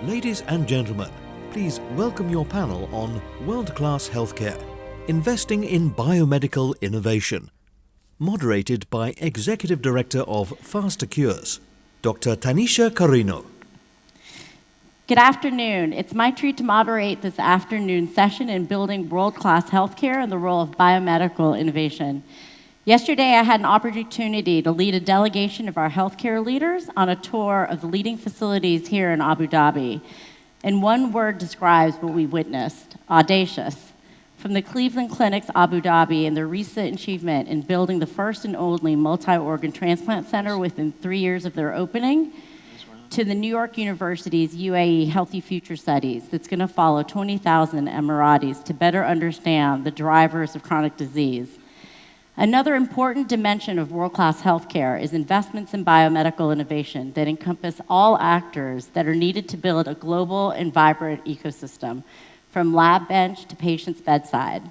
Ladies and gentlemen, please welcome your panel on World-Class Healthcare, Investing in Biomedical Innovation, moderated by Executive Director of FasterCures, Dr. Tanisha Carino. Good afternoon. It's my treat to moderate this afternoon session in building world-class healthcare and the role of biomedical innovation. Yesterday, I had an opportunity to lead a delegation of our healthcare leaders on a tour of the leading facilities here in Abu Dhabi. And one word describes what we witnessed: audacious. From the Cleveland Clinic's Abu Dhabi and their recent achievement in building the first and only multi-organ transplant center within 3 years of their opening, to the New York University's UAE Healthy Future Studies that's going to follow 20,000 Emiratis to better understand the drivers of chronic disease. Another important dimension of world-class healthcare is investments in biomedical innovation that encompass all actors that are needed to build a global and vibrant ecosystem, from lab bench to patient's bedside.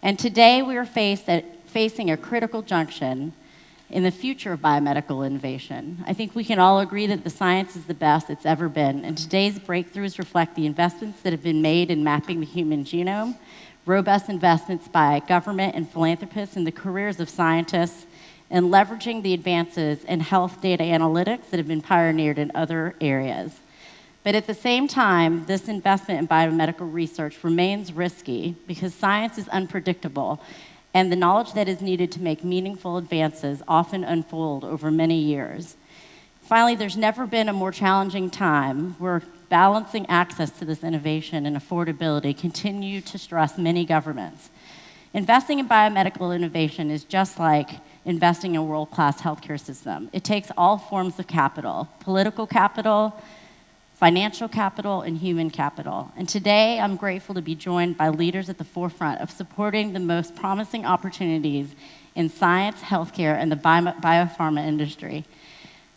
And today we are facing a critical junction in the future of biomedical innovation. I think we can all agree that the science is the best it's ever been, and today's breakthroughs reflect the investments that have been made in mapping the human genome, robust investments by government and philanthropists in the careers of scientists, and leveraging the advances in health data analytics that have been pioneered in other areas. But at the same time, this investment in biomedical research remains risky because science is unpredictable, and the knowledge that is needed to make meaningful advances often unfold over many years. Finally, there's never been a more challenging time where balancing access to this innovation and affordability continue to stress many governments. Investing in biomedical innovation is just like investing in a world-class healthcare system. It takes all forms of capital: political capital, financial capital, and human capital. And today, I'm grateful to be joined by leaders at the forefront of supporting the most promising opportunities in science, healthcare, and the biopharma industry.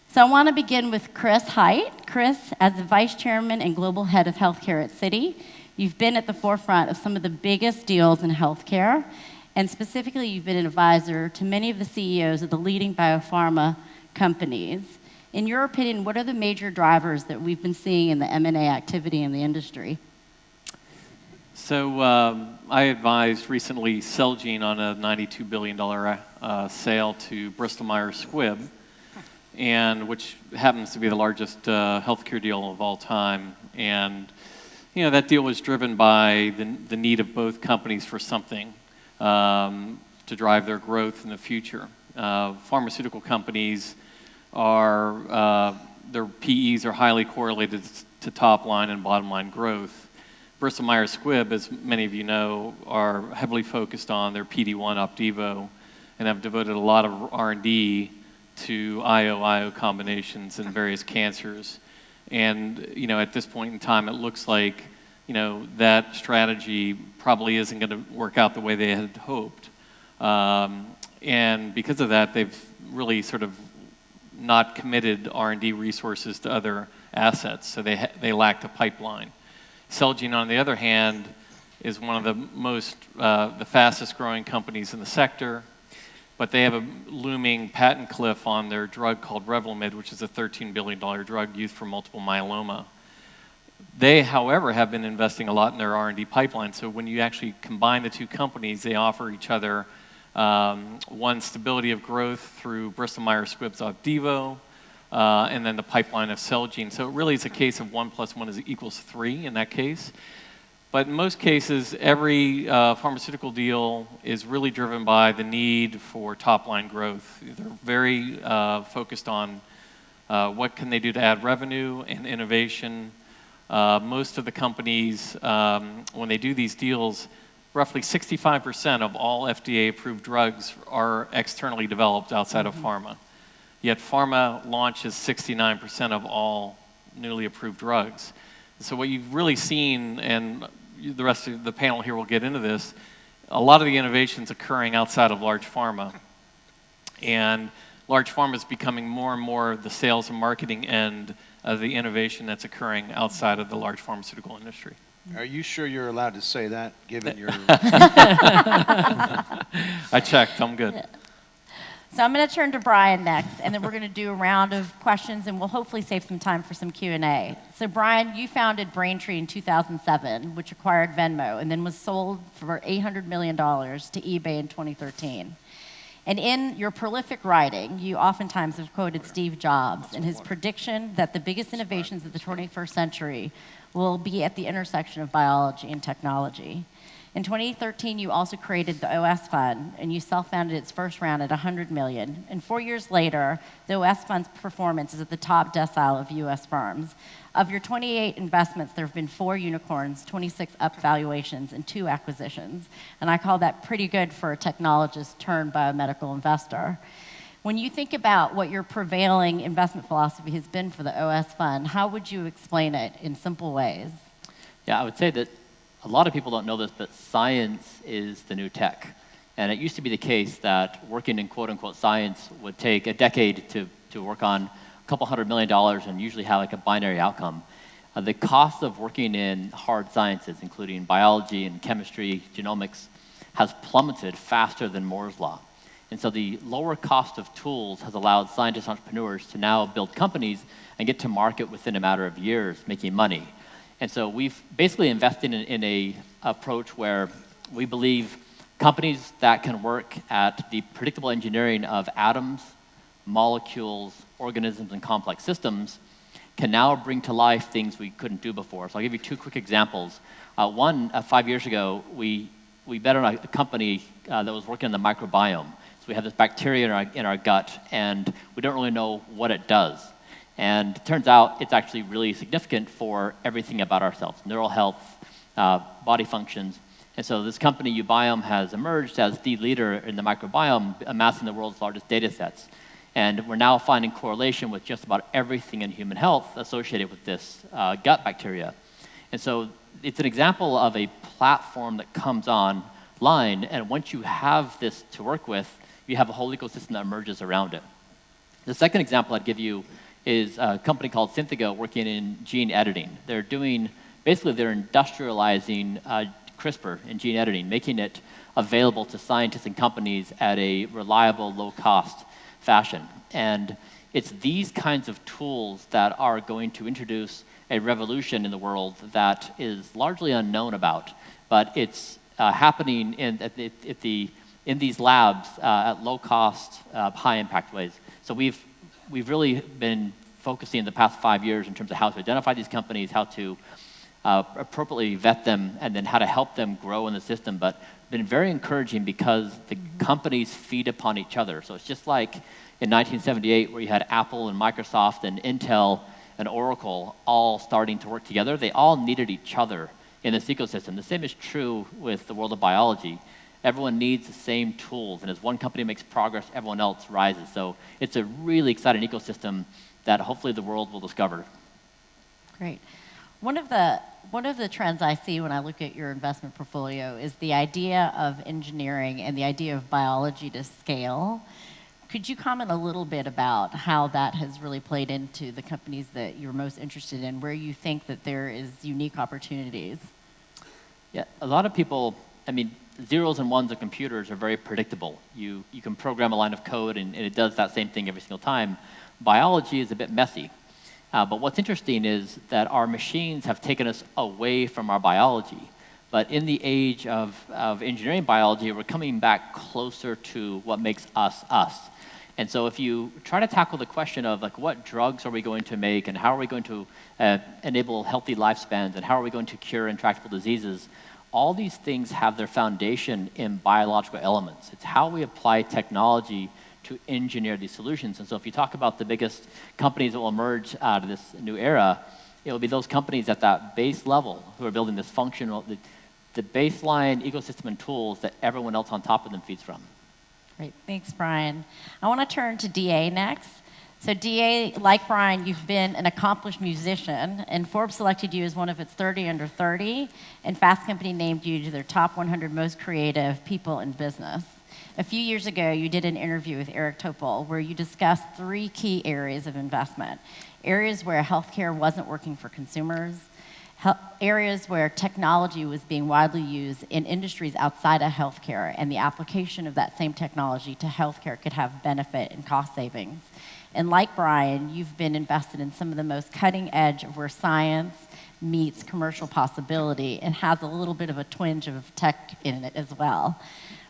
So I want to begin with Chris Hite. Chris, as the Vice Chairman and Global Head of Healthcare at Citi, you've been at the forefront of some of the biggest deals in healthcare, and specifically, you've been an advisor to many of the CEOs of the leading biopharma companies. In your opinion, what are the major drivers that we've been seeing in the M&A activity in the industry? So I advised recently Celgene on a $92 billion sale to Bristol Myers Squibb, and which happens to be the largest healthcare deal of all time. And that deal was driven by the need of both companies for something to drive their growth in the future. Pharmaceutical companies their PEs are highly correlated to top line and bottom line growth. Bristol Myers Squibb, as many of you know, are heavily focused on their PD-1 Opdivo and have devoted a lot of R&D to IO combinations in various cancers. And at this point in time, it looks like that strategy probably isn't going to work out the way they had hoped. And because of that, they've really sort of not committed R&D resources to other assets, so they lacked a pipeline. Celgene, on the other hand, is one of the fastest growing companies in the sector, but they have a looming patent cliff on their drug called Revlimid, which is a $13 billion drug used for multiple myeloma. They, however, have been investing a lot in their R&D pipeline, so when you actually combine the two companies, they offer each other one, stability of growth through Bristol Myers Squibb's Opdivo, and then the pipeline of Celgene. So it really is a case of 1 + 1 equals 3 in that case. But in most cases, every pharmaceutical deal is really driven by the need for top-line growth. They're very focused on what can they do to add revenue and innovation. Most of the companies, when they do these deals, roughly 65% of all FDA-approved drugs are externally developed outside of pharma. Yet pharma launches 69% of all newly approved drugs. So what you've really seen, and the rest of the panel here will get into this, a lot of the innovation's occurring outside of large pharma. And large pharma is becoming more and more the sales and marketing end of the innovation that's occurring outside of the large pharmaceutical industry. Are you sure you're allowed to say that, given your... I checked, I'm good. So I'm going to turn to Bryan next, and then we're going to do a round of questions, and we'll hopefully save some time for some Q&A. So Bryan, you founded Braintree in 2007, which acquired Venmo, and then was sold for $800 million to eBay in 2013. And in your prolific writing, you oftentimes have quoted Steve Jobs and his prediction that the biggest innovations of the 21st century will be at the intersection of biology and technology. In 2013, you also created the OS Fund, and you self-founded its first round at $100 million. And 4 years later, the OS Fund's performance is at the top decile of U.S. firms. Of your 28 investments, there have been 4 unicorns, 26 up valuations, and 2 acquisitions. And I call that pretty good for a technologist turned biomedical investor. When you think about what your prevailing investment philosophy has been for the OS Fund, how would you explain it in simple ways? Yeah, I would say that a lot of people don't know this, but science is the new tech. And it used to be the case that working in quote-unquote science would take a decade to work on a couple $100 million and usually have like a binary outcome. The cost of working in hard sciences, including biology and chemistry, genomics, has plummeted faster than Moore's Law. And so the lower cost of tools has allowed scientists and entrepreneurs to now build companies and get to market within a matter of years, making money. And so we've basically invested in a approach where we believe companies that can work at the predictable engineering of atoms, molecules, organisms, and complex systems can now bring to life things we couldn't do before. So I'll give you 2 quick examples. One, 5 years ago, we bet on a company that was working on the microbiome. So we have this bacteria in our gut, and we don't really know what it does. And it turns out it's actually really significant for everything about ourselves, neural health, body functions. And so this company, Ubiome, has emerged as the leader in the microbiome, amassing the world's largest data sets. And we're now finding correlation with just about everything in human health associated with this gut bacteria. And so it's an example of a platform that comes online, and once you have this to work with, you have a whole ecosystem that emerges around it. The second example I'd give you is a company called Synthigo working in gene editing. They're industrializing CRISPR in gene editing, making it available to scientists and companies at a reliable, low-cost fashion. And it's these kinds of tools that are going to introduce a revolution in the world that is largely unknown about, but it's happening in these labs at low-cost, high-impact ways. So we've really been focusing in the past 5 years in terms of how to identify these companies, how to appropriately vet them, and then how to help them grow in the system. But been very encouraging because the companies feed upon each other. So it's just like in 1978 where you had Apple and Microsoft and Intel and Oracle all starting to work together. They all needed each other in this ecosystem. The same is true with the world of biology. Everyone needs the same tools, and as one company makes progress, everyone else rises. So it's a really exciting ecosystem that hopefully the world will discover. Great. One of the trends I see when I look at your investment portfolio is the idea of engineering and the idea of biology to scale. Could you comment a little bit about how that has really played into the companies that you're most interested in, where you think that there is unique opportunities? Yeah, a lot of people, zeros and ones of computers are very predictable. You can program a line of code and it does that same thing every single time. Biology is a bit messy. But what's interesting is that our machines have taken us away from our biology. But in the age of engineering biology, we're coming back closer to what makes us us. And so if you try to tackle the question of what drugs are we going to make and how are we going to enable healthy lifespans and how are we going to cure intractable diseases, all these things have their foundation in biological elements. It's how we apply technology to engineer these solutions. And so if you talk about the biggest companies that will emerge out of this new era, it will be those companies at that base level who are building this functional, the baseline ecosystem and tools that everyone else on top of them feeds from. Great, thanks, Bryan. I want to turn to DA next. So DA, like Bryan, you've been an accomplished musician, and Forbes selected you as one of its 30 under 30, and Fast Company named you to their top 100 most creative people in business. A few years ago, you did an interview with Eric Topol where you discussed 3 key areas of investment. Areas where healthcare wasn't working for consumers, areas where technology was being widely used in industries outside of healthcare, and the application of that same technology to healthcare could have benefit and cost savings. And like Bryan, you've been invested in some of the most cutting edge of where science meets commercial possibility and has a little bit of a twinge of tech in it as well.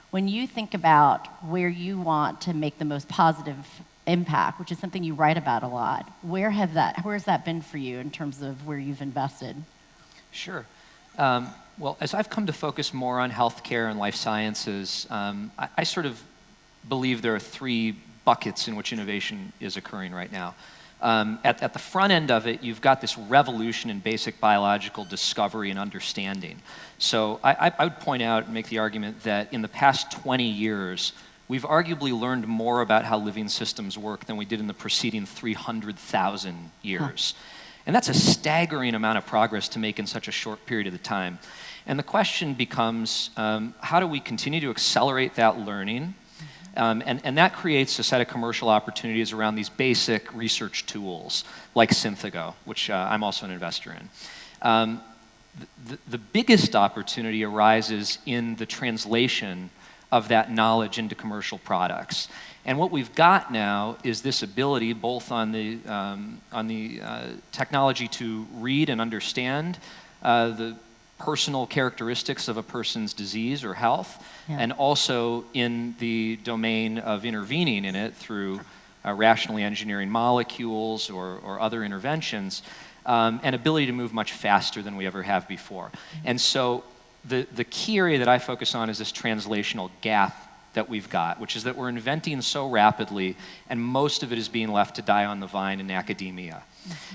When you think about where you want to make the most positive impact, which is something you write about a lot, where's that been for you in terms of where you've invested? Sure. Well, as I've come to focus more on healthcare and life sciences, I sort of believe there are three buckets in which innovation is occurring right now. At the front end of it, you've got this revolution in basic biological discovery and understanding. So I would point out and make the argument that in the past 20 years, we've arguably learned more about how living systems work than we did in the preceding 300,000 years. And that's a staggering amount of progress to make in such a short period of time. And the question becomes, how do we continue to accelerate that learning? And that creates a set of commercial opportunities around these basic research tools, like Synthigo, which I'm also an investor in. The biggest opportunity arises in the translation of that knowledge into commercial products. And what we've got now is this ability, both on the technology to read and understand the personal characteristics of a person's disease or health, and also in the domain of intervening in it through rationally engineering molecules or other interventions, and ability to move much faster than we ever have before. And so the key area that I focus on is this translational gap that we've got, which is that we're inventing so rapidly, and most of it is being left to die on the vine in academia.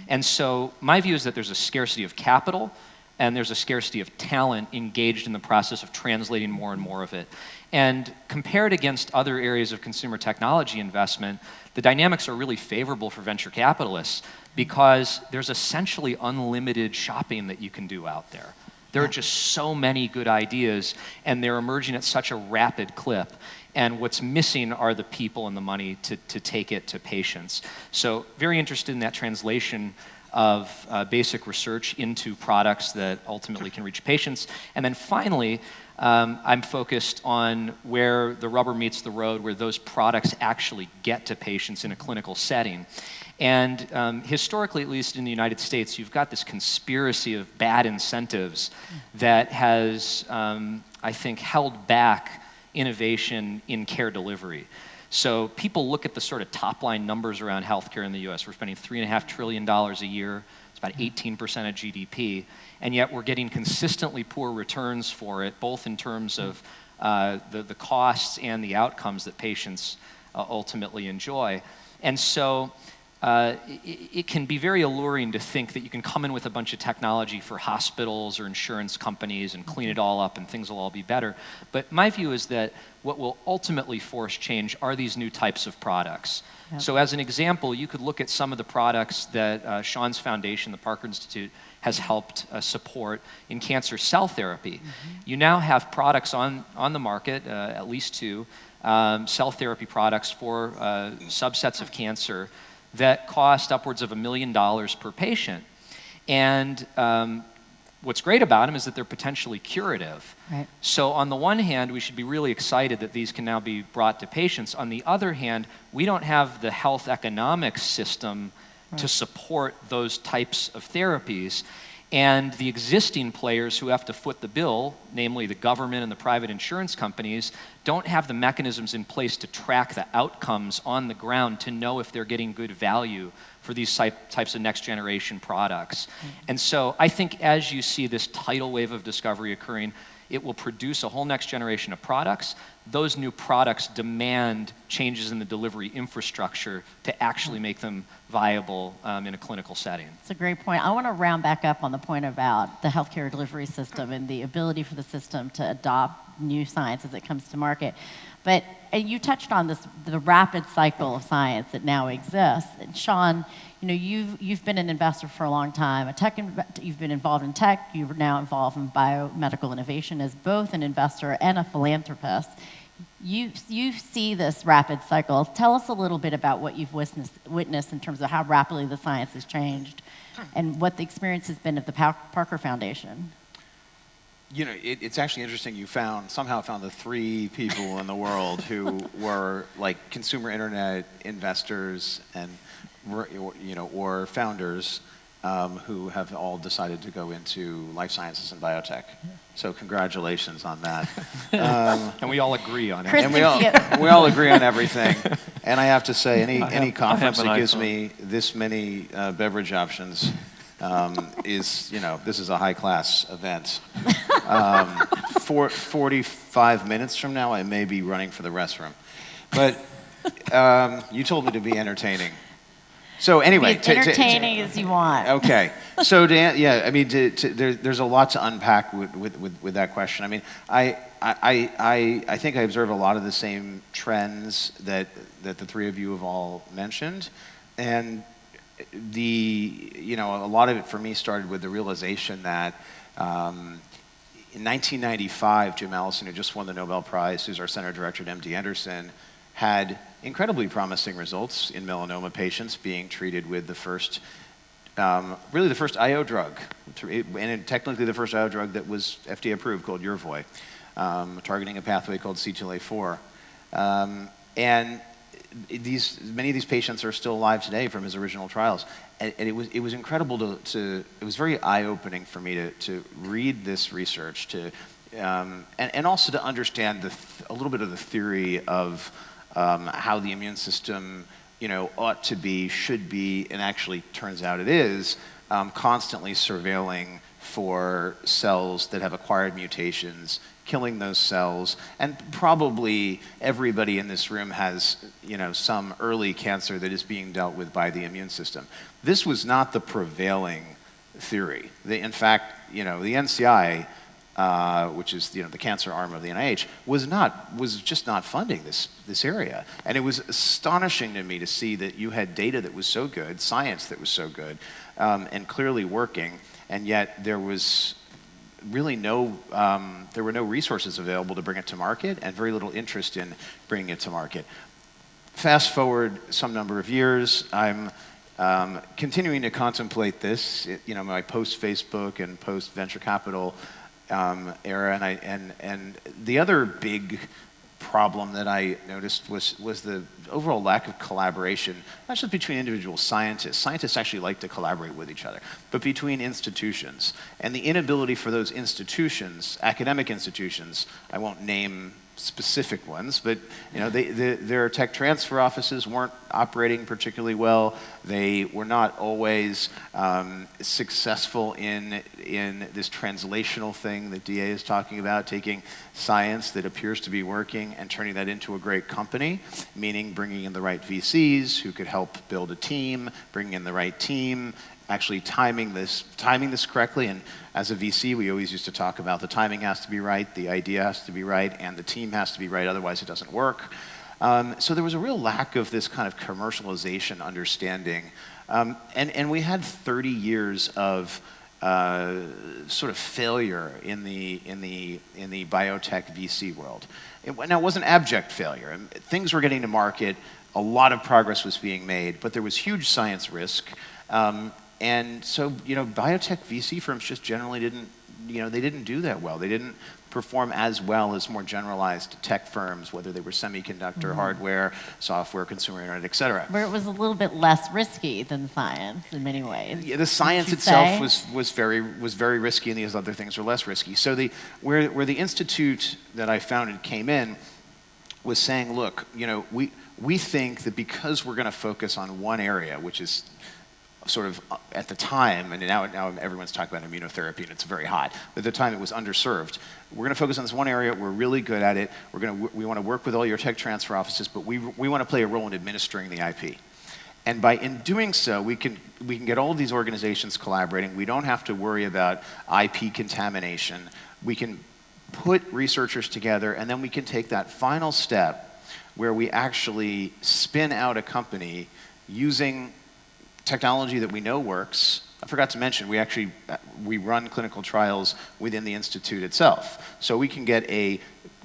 And so my view is that there's a scarcity of capital, and there's a scarcity of talent engaged in the process of translating more and more of it. And compared against other areas of consumer technology investment, the dynamics are really favorable for venture capitalists because there's essentially unlimited shopping that you can do out there. There are just so many good ideas, and they're emerging at such a rapid clip. And what's missing are the people and the money to take it to patients. So very interested in that translation of basic research into products that ultimately can reach patients. And then finally, I'm focused on where the rubber meets the road, where those products actually get to patients in a clinical setting. And historically, at least in the United States, you've got this conspiracy of bad incentives that has, I think, held back innovation in care delivery. So people look at the sort of top-line numbers around healthcare in the U.S. We're spending $3.5 trillion a year. It's about 18% of GDP. And yet we're getting consistently poor returns for it, both in terms of the costs and the outcomes that patients ultimately enjoy. And so it can be very alluring to think that you can come in with a bunch of technology for hospitals or insurance companies and clean it all up and things will all be better. But my view is that what will ultimately force change are these new types of products. Yep. So as an example, you could look at some of the products that Sean's foundation, the Parker Institute, has helped support in cancer cell therapy. You now have products on the market, at least two, cell therapy products for subsets of cancer that cost upwards of $1 million per patient. And what's great about them is that they're potentially curative. Right. So on the one hand, we should be really excited that these can now be brought to patients. On the other hand, we don't have the health economics system to support those types of therapies. And the existing players who have to foot the bill, namely the government and the private insurance companies, don't have the mechanisms in place to track the outcomes on the ground to know if they're getting good value for these types of next generation products. And so I think as you see this tidal wave of discovery occurring, it will produce a whole next generation of products. Those new products demand changes in the delivery infrastructure to actually make them viable in a clinical setting. That's a great point. I want to round back up on the point about the healthcare delivery system and the ability for the system to adopt new science as it comes to market. But you touched on this, the rapid cycle of science that now exists. And Sean, you know, you've been an investor for a long time. You've been involved in tech. You're now involved in biomedical innovation as both an investor and a philanthropist. You see this rapid cycle. Tell us a little bit about what you've witnessed in terms of how rapidly the science has changed. and what the experience has been of the Parker Foundation. You know, it's actually interesting. You somehow found the 3 people in the world who were like consumer internet investors and or founders who have all decided to go into life sciences and biotech. So congratulations on that. And we all agree on it. And we all agree on everything. And I have to say, any conference that gives me this many beverage options is, this is a high-class event. 45 minutes from now, I may be running for the restroom. But you told me to be entertaining. So anyway, be as entertaining as you want. Okay. So there's a lot to unpack with that question. I mean, I think I observe a lot of the same trends that the 3 of you have all mentioned, and a lot of it for me started with the realization that in 1995, Jim Allison, who just won the Nobel Prize, who's our center director at MD Anderson, had incredibly promising results in melanoma patients being treated with the first IO drug, and technically the first IO drug that was FDA approved, called Yervoy, targeting a pathway called C2A4. And many of these patients are still alive today from his original trials. And it was incredible it was very eye-opening for me to read this research, and also to understand a little bit of the theory of how the immune system, ought to be, should be, and actually turns out it is, constantly surveilling for cells that have acquired mutations, killing those cells, and probably everybody in this room has, some early cancer that is being dealt with by the immune system. This was not the prevailing theory. In fact, the NCI, which is the cancer arm of the NIH, was just not funding this area. And it was astonishing to me to see that you had data that was so good, science that was so good, and clearly working, and yet there was really there were no resources available to bring it to market, and very little interest in bringing it to market. Fast forward some number of years, I'm continuing to contemplate this, my post-Facebook and post-venture capital era, and the other big problem that I noticed was the overall lack of collaboration, not just between individual scientists. Scientists actually like to collaborate with each other, but between institutions. And the inability for those institutions, academic institutions, I won't name specific ones, but their tech transfer offices weren't operating particularly well. They were not always successful in this translational thing that DA is talking about, taking science that appears to be working and turning that into a great company, meaning bringing in the right VCs who could help build a team, bringing in the right team, actually timing this correctly. And as a VC, we always used to talk about the timing has to be right, the idea has to be right, and the team has to be right, otherwise it doesn't work. So there was a real lack of this kind of commercialization understanding. And we had 30 years of sort of failure in the biotech VC world. Now, it wasn't abject failure. Things were getting to market, a lot of progress was being made, but there was huge science risk. And so, biotech VC firms just generally didn't do that well. They didn't perform as well as more generalized tech firms, whether they were semiconductor, hardware, software, consumer internet, et cetera. Where it was a little bit less risky than science in many ways. Yeah, the science itself was very risky, and these other things were less risky. So where the institute that I founded came in was saying, look, we think that because we're going to focus on one area, which is sort of at the time, and now everyone's talking about immunotherapy and it's very hot, but at the time it was underserved. We're going to focus on this one area, we're really good at it, we want to work with all your tech transfer offices, but we want to play a role in administering the IP. And in doing so, we can get all of these organizations collaborating. We don't have to worry about IP contamination. We can put researchers together, and then we can take that final step where we actually spin out a company using technology that we know works. I forgot to mention, we run clinical trials within the institute itself. So we can get a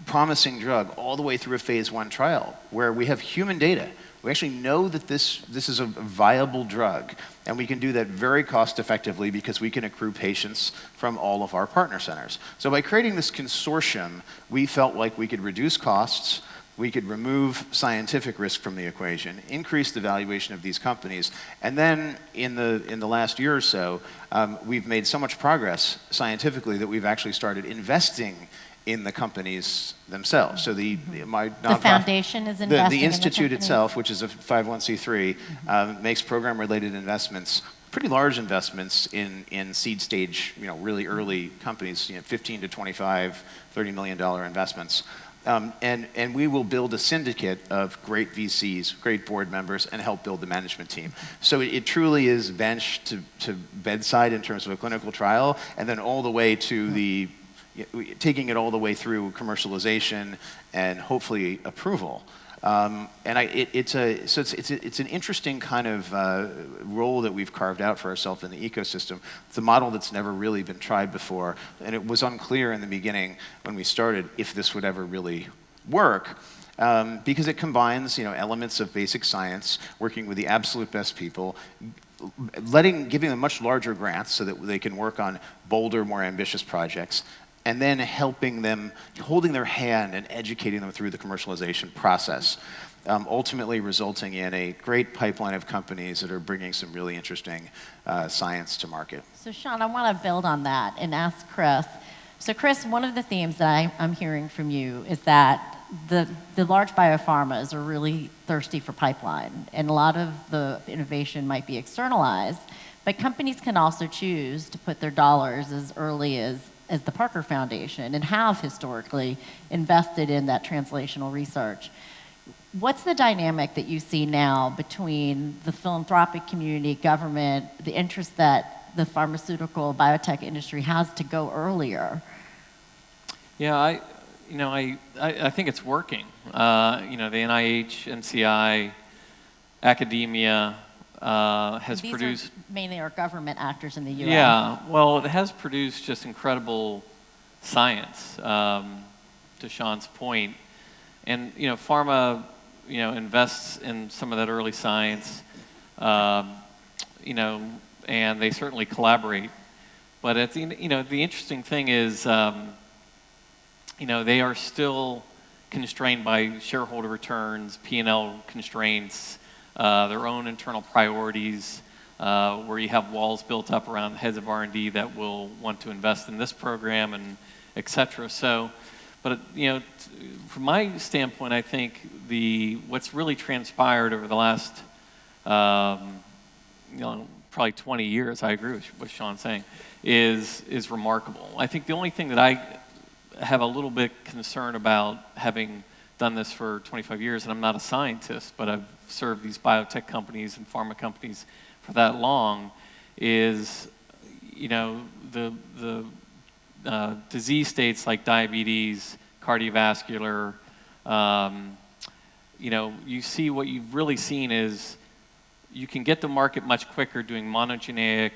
promising drug all the way through a phase 1 trial where we have human data We actually know that this is a viable drug, and we can do that very cost effectively because we can accrue patients from all of our partner centers. So by creating this consortium, we felt like we could reduce costs, we could remove scientific risk from the equation, increase the valuation of these companies, and then in the last year or so, we've made so much progress scientifically that we've actually started investing in the companies themselves. So my nonprofit, the foundation is investing the institute in the itself, which is a 501c3, makes program-related investments, pretty large investments in seed stage, really early companies, 15 to 25, $30 million investments. And we will build a syndicate of great VCs, great board members, and help build the management team. So it truly is bench to bedside in terms of a clinical trial, and then all the way to taking it all the way through commercialization and hopefully approval. It's an interesting kind of role that we've carved out for ourselves in the ecosystem. It's a model that's never really been tried before, and it was unclear in the beginning when we started if this would ever really work, because it combines elements of basic science, working with the absolute best people, giving them much larger grants so that they can work on bolder, more ambitious projects, and then helping them, holding their hand and educating them through the commercialization process, ultimately resulting in a great pipeline of companies that are bringing some really interesting science to market. So Sean, I want to build on that and ask Chris. So Chris, one of the themes that I'm hearing from you is that the large biopharmas are really thirsty for pipeline, and a lot of the innovation might be externalized, but companies can also choose to put their dollars as early as the Parker Foundation and have historically invested in that translational research. What's the dynamic that you see now between the philanthropic community, government, the interest that the pharmaceutical biotech industry has to go earlier? Yeah, I think it's working. The NIH, NCI, academia has These produced. Are mainly our government actors in the U.S. Yeah, well, it has produced just incredible science, to Sean's point. And, pharma, invests in some of that early science, and they certainly collaborate. But at the interesting thing is, they are still constrained by shareholder returns, P&L constraints, their own internal priorities, where you have walls built up around heads of R&D that will want to invest in this program and et cetera. So, but from my standpoint, I think what's really transpired over the last, probably 20 years, I agree with what Sean's saying, is remarkable. I think the only thing that I have a little bit concern about, having done this for 25 years, and I'm not a scientist, but I've served these biotech companies and pharma companies for that long, is the disease states like diabetes, cardiovascular. You see, what you've really seen is you can get to market much quicker doing monogenic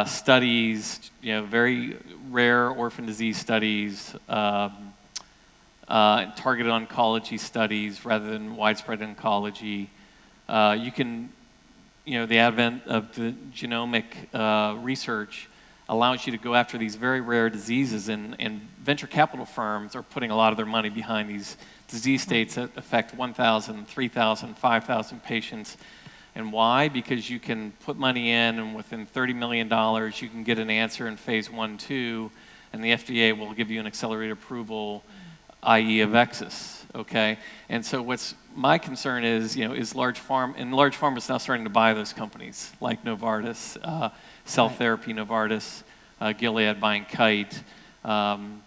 studies, very rare orphan disease studies, targeted oncology studies rather than widespread oncology. You can, the advent of the genomic research allows you to go after these very rare diseases, and venture capital firms are putting a lot of their money behind these disease states that affect 1,000, 3,000, 5,000 patients. And why? Because you can put money in, and within $30 million, you can get an answer in phase 1, 2, and the FDA will give you an accelerated approval, i.e. Avexis, okay? And so what's my concern is large pharma is now starting to buy those companies, like Novartis, cell therapy Novartis, Gilead buying Hite, and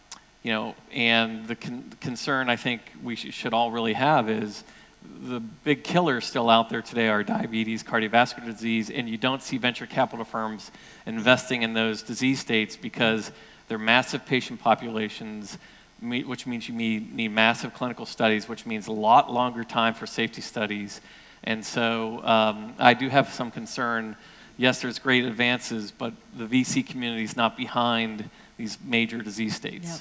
the concern I think we should all really have is the big killers still out there today are diabetes, cardiovascular disease, and you don't see venture capital firms investing in those disease states because they're massive patient populations, which means you need massive clinical studies, which means a lot longer time for safety studies. And so I do have some concern. Yes, there's great advances, but the VC community is not behind these major disease states. Yep.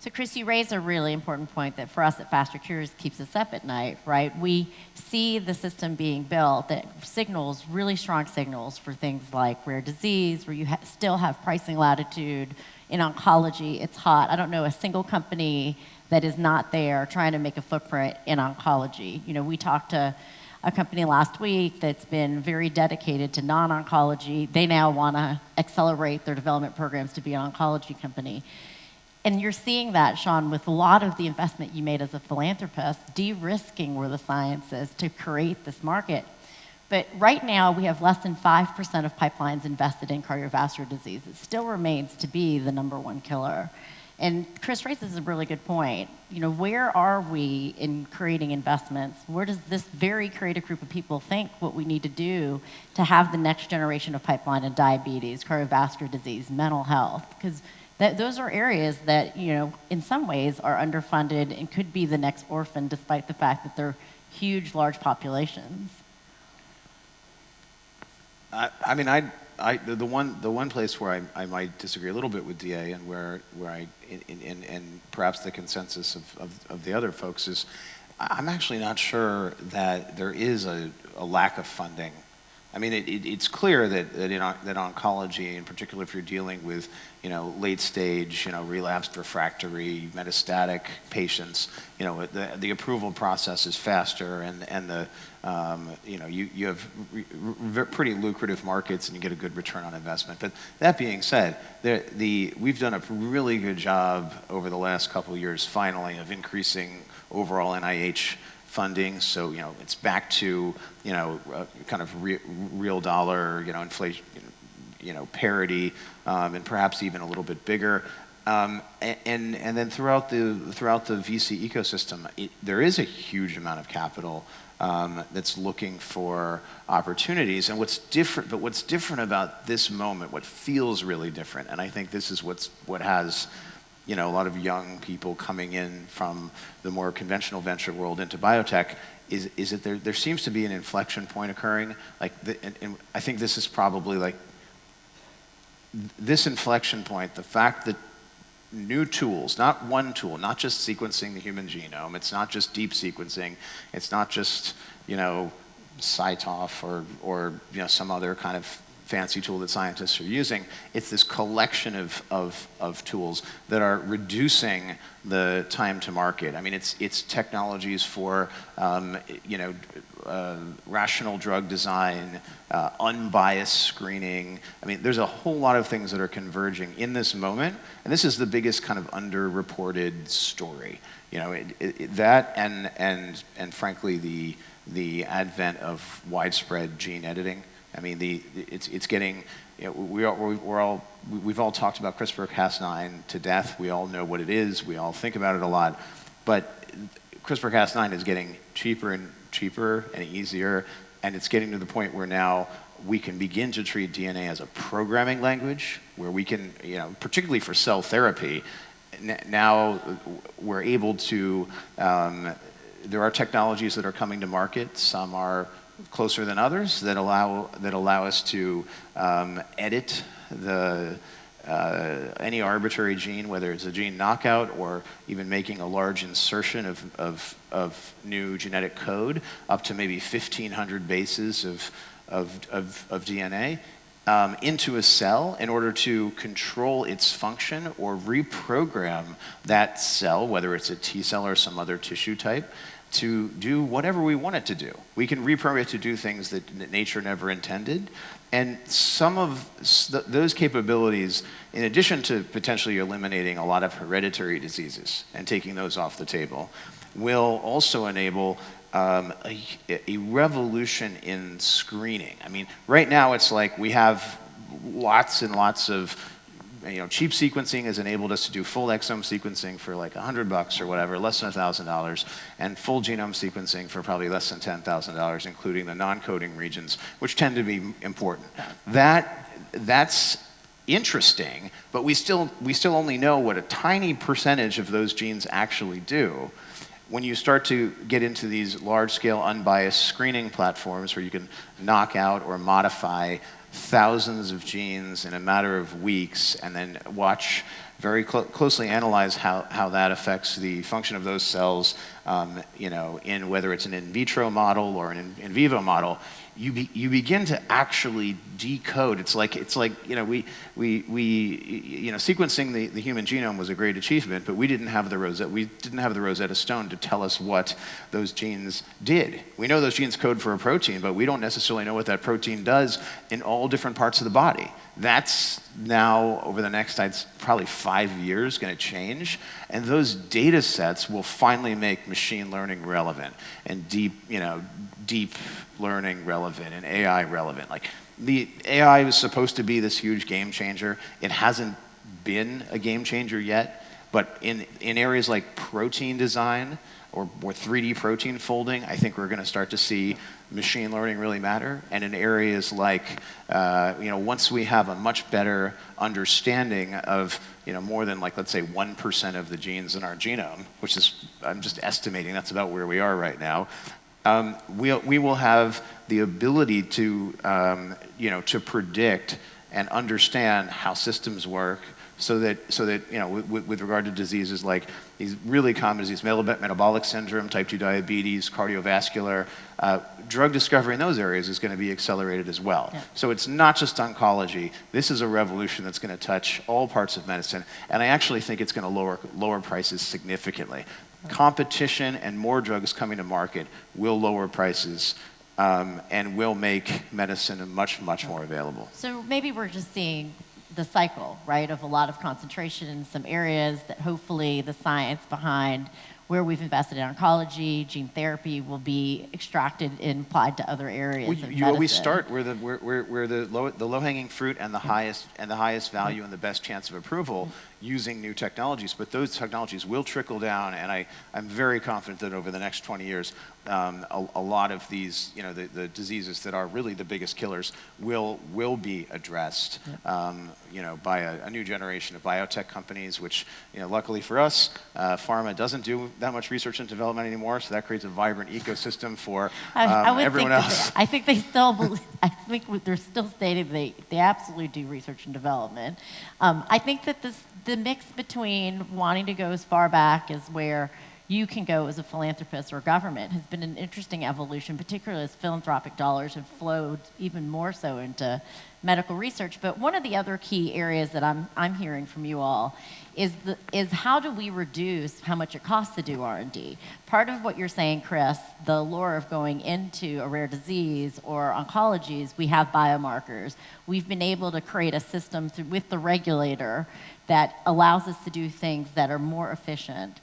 So, Chris, you raised a really important point that for us at FasterCures keeps us up at night, right? We see the system being built that signals, really strong signals for things like rare disease, where you still have pricing latitude. In oncology, it's hot. I don't know a single company that is not there trying to make a footprint in oncology. You know, we talked to a company last week that's been very dedicated to non-oncology. They now want to accelerate their development programs to be an oncology company. And you're seeing that, Sean, with a lot of the investment you made as a philanthropist, de-risking where the science is to create this market. But right now, we have less than 5% of pipelines invested in cardiovascular disease. It still remains to be the #1 killer. And Chris raises a really good point. You know, where are we in creating investments? Where does this very creative group of people think what we need to do to have the next generation of pipeline in diabetes, cardiovascular disease, mental health? Because those are areas that, you know, in some ways are underfunded and could be the next orphan, despite the fact that they're huge, large populations. I mean, the one place where I might disagree a little bit with DA and where I and perhaps the consensus of the other folks is, I'm actually not sure that there is a lack of funding. I mean, it's clear that oncology, in particular, if you're dealing with, you know, late stage, you know, relapsed refractory metastatic patients, you know, the approval process is faster, and the you know, you have pretty lucrative markets and you get a good return on investment. But that being said, we've done a really good job over the last couple of years, finally, of increasing overall NIH funding, so, you know, it's back to, you know, kind of real dollar, you know, inflation, you know, parity, and perhaps even a little bit bigger. And then throughout the VC ecosystem, there is a huge amount of capital that's looking for opportunities. And what's different about this moment, what feels really different, and I think this is what has, you know, a lot of young people coming in from the more conventional venture world into biotech, is that there seems to be an inflection point occurring. Like, and I think this is probably like this inflection point, the fact that new tools, not one tool, not just sequencing the human genome, it's not just deep sequencing, it's not just, you know, CyTOF or you know, some other kind of fancy tool that scientists are using. It's this collection of tools that are reducing the time to market. I mean, it's technologies for you know, rational drug design, unbiased screening. I mean, there's a whole lot of things that are converging in this moment, and this is the biggest kind of underreported story. You know, that and frankly the advent of widespread gene editing. I mean, it's getting, you know, we've all talked about CRISPR-Cas9 to death. We all know what it is. We all think about it a lot. But CRISPR-Cas9 is getting cheaper and cheaper and easier, and it's getting to the point where now we can begin to treat DNA as a programming language, where we can, you know, particularly for cell therapy, now we're able to, there are technologies that are coming to market. Some are closer than others that allow us to edit any arbitrary gene, whether it's a gene knockout or even making a large insertion of new genetic code, up to maybe 1,500 bases of DNA into a cell in order to control its function or reprogram that cell, whether it's a T cell or some other tissue type, to do whatever we want it to do. We can reprogram it to do things that nature never intended. And some of those capabilities, in addition to potentially eliminating a lot of hereditary diseases and taking those off the table, will also enable a revolution in screening. I mean, right now it's like we have lots and lots of, you know, cheap sequencing has enabled us to do full exome sequencing for like $100 or whatever, less than $1,000, and full genome sequencing for probably less than $10,000, including the non-coding regions, which tend to be important. That's interesting, but we still only know what a tiny percentage of those genes actually do. When you start to get into these large-scale unbiased screening platforms where you can knock out or modify thousands of genes in a matter of weeks and then watch very closely analyze how that affects the function of those cells, in whether it's an in vitro model or an in vivo model, you begin to actually decode. It's like sequencing the human genome was a great achievement, but we didn't have the Rosetta Stone to tell us what those genes did. We know those genes code for a protein, but we don't necessarily know what that protein does in all different parts of the body. That's now, over the next, probably 5 years, going to change, and those data sets will finally make machine learning relevant and deep learning relevant and AI relevant. Like, the AI was supposed to be this huge game changer. It hasn't been a game changer yet, but in areas like protein design or 3D protein folding, I think we're going to start to see machine learning really matter. And in areas like, once we have a much better understanding of, more than, like, let's say 1% of the genes in our genome, which is, I'm just estimating that's about where we are right now, we will have the ability to, to predict and understand how systems work, so that with regard to diseases like these really common diseases, metabolic syndrome, type 2 diabetes, cardiovascular, drug discovery in those areas is going to be accelerated as well. Yeah. So it's not just oncology. This is a revolution that's going to touch all parts of medicine, and I actually think it's going to lower prices significantly. Competition and more drugs coming to market will lower prices, and will make medicine much, much more available. So maybe we're just seeing the cycle, right, of a lot of concentration in some areas that hopefully the science behind where we've invested in oncology, gene therapy will be extracted and applied to other areas of medicine. You always start where the low-hanging fruit and the highest value and the best chance of approval, using new technologies. But those technologies will trickle down, and I'm very confident that over the next 20 years, a lot of these, the diseases that are really the biggest killers will be addressed, by a new generation of biotech companies, which, luckily for us, pharma doesn't do that much research and development anymore, so that creates a vibrant ecosystem for everyone else. I think they still believe, I think they're still stating they absolutely do research and development. I think that the mix between wanting to go as far back as where you can go as a philanthropist or government has been an interesting evolution, particularly as philanthropic dollars have flowed even more so into medical research. But one of the other key areas that I'm hearing from you all is how do we reduce how much it costs to do R&D? Part of what you're saying, Chris, the allure of going into a rare disease or oncology is we have biomarkers. We've been able to create a system with the regulator that allows us to do things that are more efficient.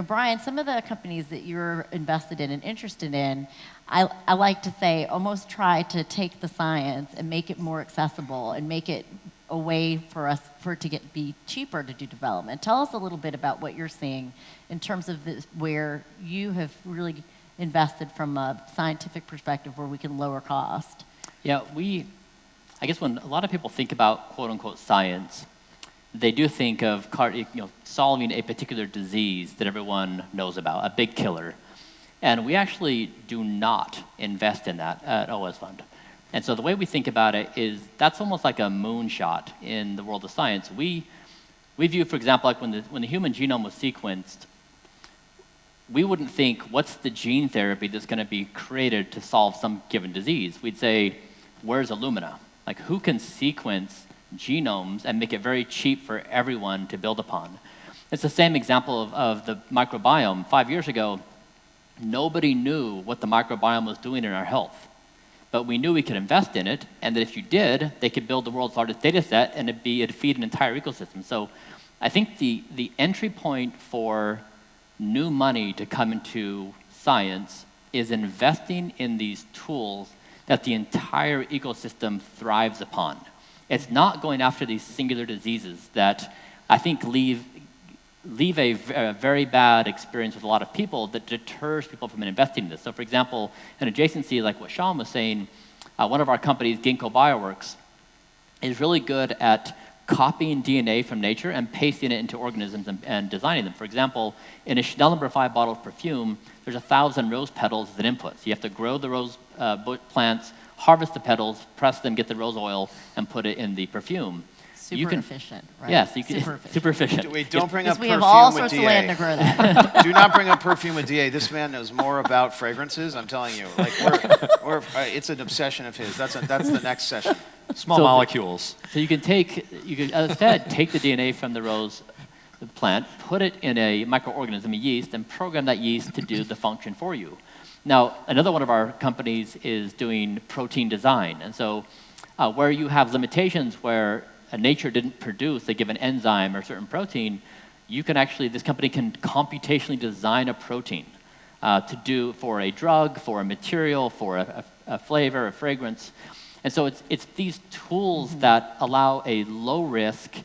Bryan, some of the companies that you're invested in and interested in, I like to say almost try to take the science and make it more accessible and make it a way for it to be cheaper to do development. Tell us a little bit about what you're seeing in terms of where you have really invested from a scientific perspective where we can lower cost. Yeah, I guess when a lot of people think about quote unquote science, they do think of solving a particular disease that everyone knows about, a big killer. And we actually do not invest in that at OS Fund. And so the way we think about it is that's almost like a moonshot in the world of science. We view, for example, like when the human genome was sequenced, we wouldn't think, what's the gene therapy that's going to be created to solve some given disease? We'd say, where's Illumina? Like, who can sequence genomes and make it very cheap for everyone to build upon? It's the same example of the microbiome. 5 years ago, nobody knew what the microbiome was doing in our health. But we knew we could invest in it, and that if you did, they could build the world's largest data set, and it'd feed an entire ecosystem. So I think the entry point for new money to come into science is investing in these tools that the entire ecosystem thrives upon. It's not going after these singular diseases that I think leave a very bad experience with a lot of people that deters people from investing in this. So for example, an adjacency like what Sean was saying, one of our companies, Ginkgo Bioworks, is really good at copying DNA from nature and pasting it into organisms and designing them. For example, in a Chanel No. 5 bottle of perfume, there's 1,000 rose petals as an input. So you have to grow the rose plants, harvest the petals, press them, get the rose oil, and put it in the perfume. Super efficient, right? Yes, you can, super efficient. Wait, don't bring up Because we perfume have all with sorts DA. of land to grow that. Do not bring up perfume with DA. This man knows more about fragrances. I'm telling you, like it's an obsession of his. That's the next session. Small molecules. So you can instead take the DNA from the rose plant, put it in a microorganism, a yeast, and program that yeast to do the function for you. Now, another one of our companies is doing protein design. And so where you have limitations where nature didn't produce a given enzyme or certain protein, this company can computationally design a protein to do for a drug, for a material, for a flavor, a fragrance. And so it's these tools that allow a low-risk,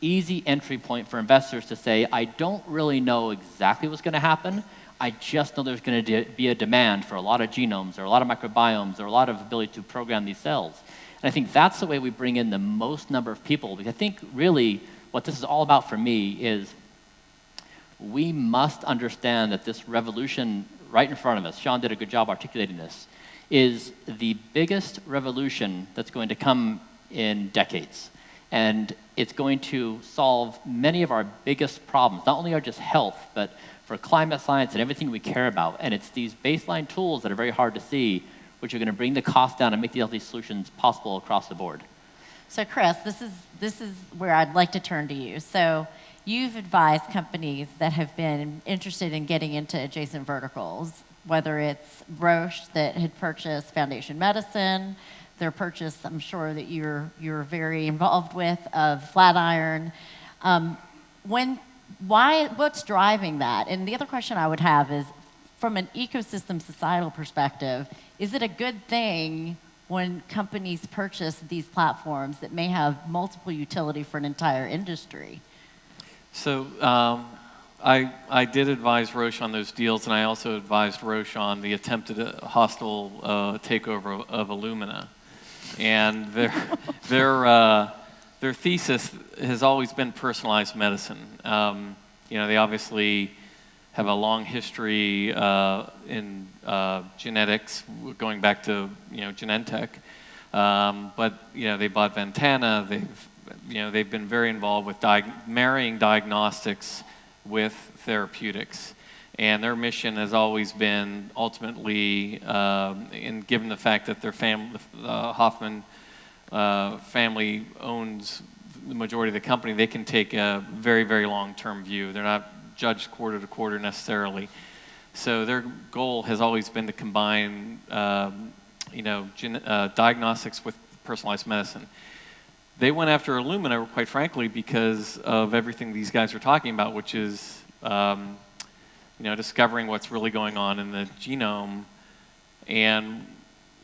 easy entry point for investors to say, I don't really know exactly what's going to happen. I just know there's going to be a demand for a lot of genomes or a lot of microbiomes or a lot of ability to program these cells. And I think that's the way we bring in the most number of people, because I think really what this is all about for me is we must understand that this revolution right in front of us, Sean did a good job articulating this, is the biggest revolution that's going to come in decades. And it's going to solve many of our biggest problems, not only are just health, but for climate science and everything we care about. And it's these baseline tools that are very hard to see, which are going to bring the cost down and make these solutions possible across the board. So Chris, this is where I'd like to turn to you. So you've advised companies that have been interested in getting into adjacent verticals, whether it's Roche that had purchased Foundation Medicine, their purchase, I'm sure that you're very involved with, of Flatiron. What's driving that? And the other question I would have is, from an ecosystem societal perspective, is it a good thing when companies purchase these platforms that may have multiple utility for an entire industry? So I did advise Roche on those deals, and I also advised Roche on the attempted hostile takeover of Illumina. And their thesis has always been personalized medicine. They obviously have a long history in genetics, going back to Genentech. But they bought Ventana. They've been very involved with marrying diagnostics with therapeutics. And their mission has always been ultimately, given the fact that their Hoffman family owns the majority of the company, they can take a very, very long-term view. They're not judged quarter to quarter necessarily. So their goal has always been to combine, diagnostics with personalized medicine. They went after Illumina, quite frankly, because of everything these guys are talking about, which is, discovering what's really going on in the genome. And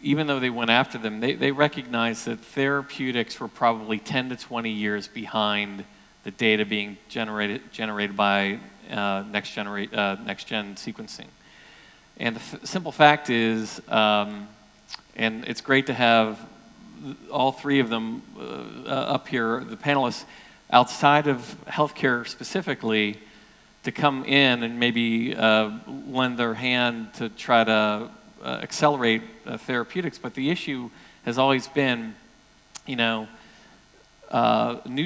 even though they went after them, they recognized that therapeutics were probably 10 to 20 years behind the data being generated by next-gen sequencing. And the simple fact is, and it's great to have all three of them up here, the panelists, outside of healthcare specifically, to come in and maybe lend their hand to try to accelerate therapeutics. But the issue has always been, new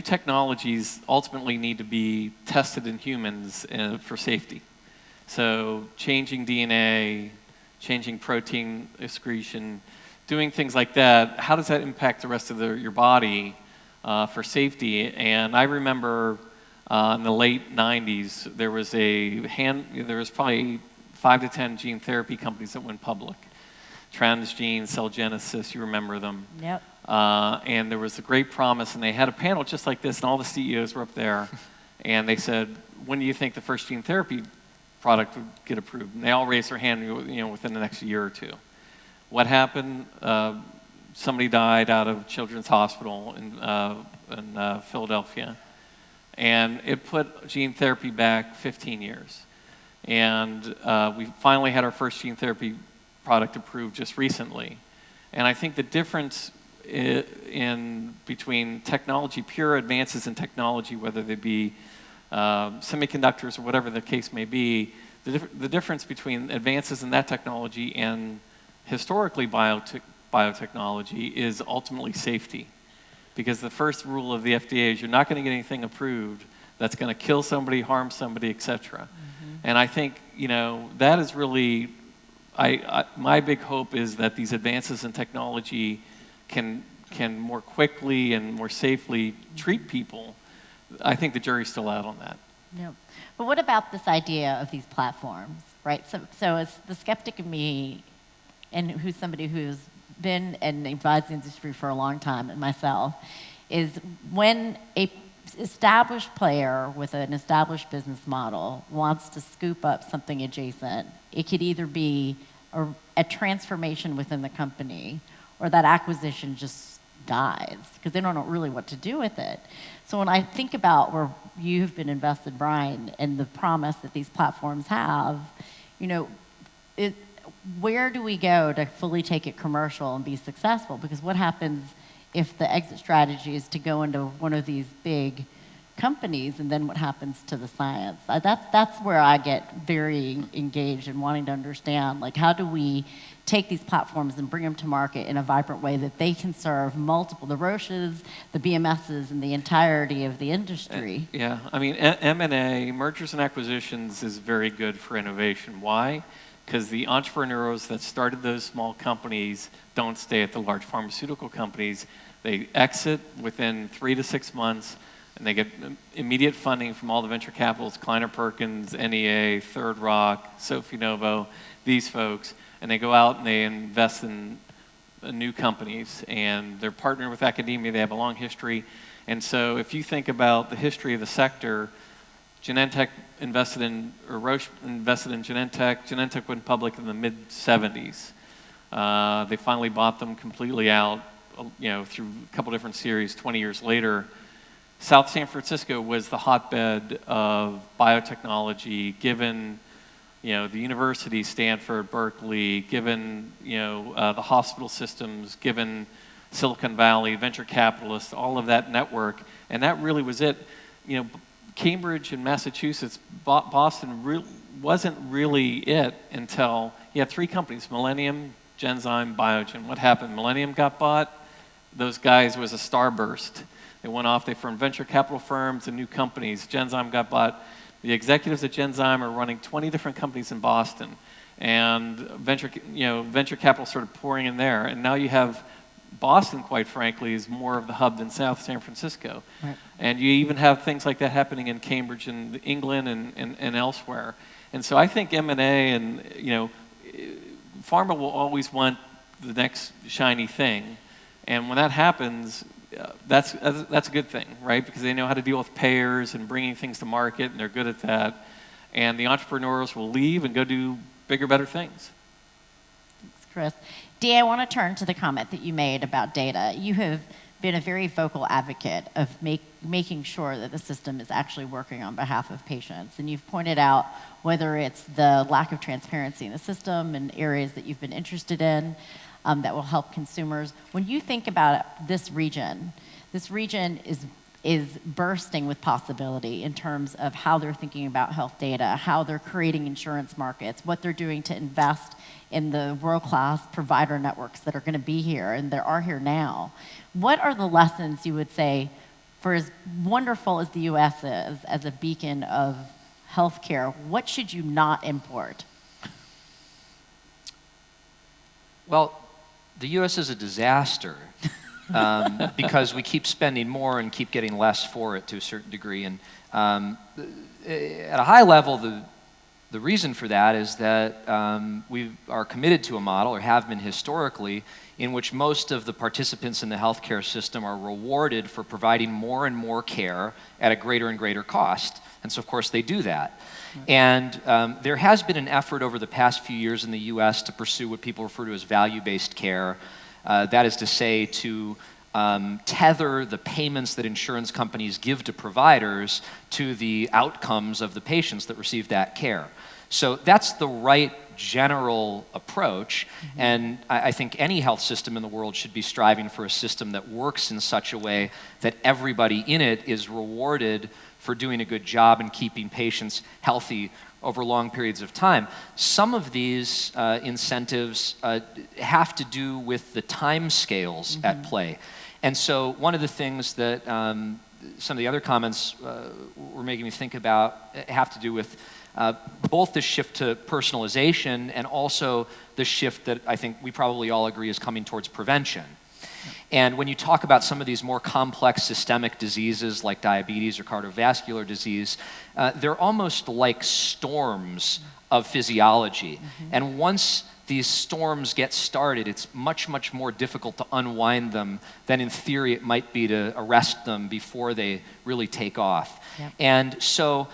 technologies ultimately need to be tested in humans for safety. So changing DNA, changing protein excretion, doing things like that, how does that impact the rest of your body for safety? And I remember in the late 90s, there was probably 5 to 10 gene therapy companies that went public. Transgene, Cell Genesis, you remember them. Yep. And there was a great promise, and they had a panel just like this, and all the CEOs were up there, and they said, when do you think the first gene therapy product would get approved? And they all raised their hand, within the next year or two. What happened? Somebody died out of Children's Hospital in Philadelphia, and it put gene therapy back 15 years. And we finally had our first gene therapy product approved just recently. And I think the difference between technology, pure advances in technology, whether they be semiconductors or whatever the case may be, the difference between advances in that technology and historically biotechnology is ultimately safety. because the first rule of the FDA is you're not going to get anything approved that's going to kill somebody, harm somebody, et cetera. And I think, that is really, my big hope is that these advances in technology can more quickly and more safely treat people. I think the jury's still out on that. Yeah. But what about this idea of these platforms, right? So as the skeptic of me, and who's somebody who's been and advised the industry for a long time, and myself, is when a established player with an established business model wants to scoop up something adjacent, it could either be a transformation within the company, or that acquisition just dies because they don't know really what to do with it. So when I think about where you've been invested, Bryan, and the promise that these platforms have, where do we go to fully take it commercial and be successful? Because what happens if the exit strategy is to go into one of these big companies, and then what happens to the science? That's where I get very engaged in wanting to understand, like, how do we take these platforms and bring them to market in a vibrant way that they can serve multiple, the Roches, the BMSs, and the entirety of the industry? Yeah, I mean, M&A, mergers and acquisitions, is very good for innovation. Why? Because the entrepreneurs that started those small companies don't stay at the large pharmaceutical companies. They exit within 3 to 6 months, and they get immediate funding from all the venture capitals, Kleiner Perkins, NEA, Third Rock, Sophie Novo, these folks, and they go out and they invest in new companies, and they're partnered with academia. They have a long history. And so if you think about the history of the sector, Genentech invested in, or Roche invested in Genentech. Genentech went public in the mid-'70s. They finally bought them completely out, through a couple different series 20 years later. South San Francisco was the hotbed of biotechnology, given, the universities, Stanford, Berkeley, given, the hospital systems, given Silicon Valley, venture capitalists, all of that network, and that really was it. Cambridge and Massachusetts, Boston wasn't really it until you had 3 companies, Millennium, Genzyme, Biogen. What happened? Millennium got bought. Those guys was a starburst. They went off, they formed venture capital firms and new companies. Genzyme got bought. The executives at Genzyme are running 20 different companies in Boston. And venture capital started pouring in there. And now you have Boston, quite frankly, is more of the hub than South San Francisco. Right. And you even have things like that happening in Cambridge and England and elsewhere. And so I think M&A and, pharma will always want the next shiny thing. And when that happens, that's a good thing, right? Because they know how to deal with payers and bringing things to market, and they're good at that. And the entrepreneurs will leave and go do bigger, better things. Thanks, Chris. Dee, I want to turn to the comment that you made about data. You have been a very vocal advocate of making sure that the system is actually working on behalf of patients. And you've pointed out whether it's the lack of transparency in the system and areas that you've been interested in that will help consumers. When you think about this region is bursting with possibility in terms of how they're thinking about health data, how they're creating insurance markets, what they're doing to invest in the world-class provider networks that are going to be here and that are here now. What are the lessons you would say, for as wonderful as the U.S. is as a beacon of healthcare, what should you not import? Well, the U.S. is a disaster because we keep spending more and keep getting less for it to a certain degree. And at a high level, the reason for that is that we are committed to a model, or have been historically, in which most of the participants in the healthcare system are rewarded for providing more and more care at a greater and greater cost. And so, of course, they do that. And there has been an effort over the past few years in the U.S. to pursue what people refer to as value-based care. That is to say, to tether the payments that insurance companies give to providers to the outcomes of the patients that receive that care. So that's the right general approach, and I think any health system in the world should be striving for a system that works in such a way that everybody in it is rewarded for doing a good job and keeping patients healthy over long periods of time. Some of these incentives have to do with the time scales at play. And so one of the things that some of the other comments were making me think about have to do with both the shift to personalization and also the shift that I think we probably all agree is coming towards prevention. And when you talk about some of these more complex systemic diseases like diabetes or cardiovascular disease, they're almost like storms of physiology. And once these storms get started, it's much, much more difficult to unwind them than in theory it might be to arrest them before they really take off. Yep. And so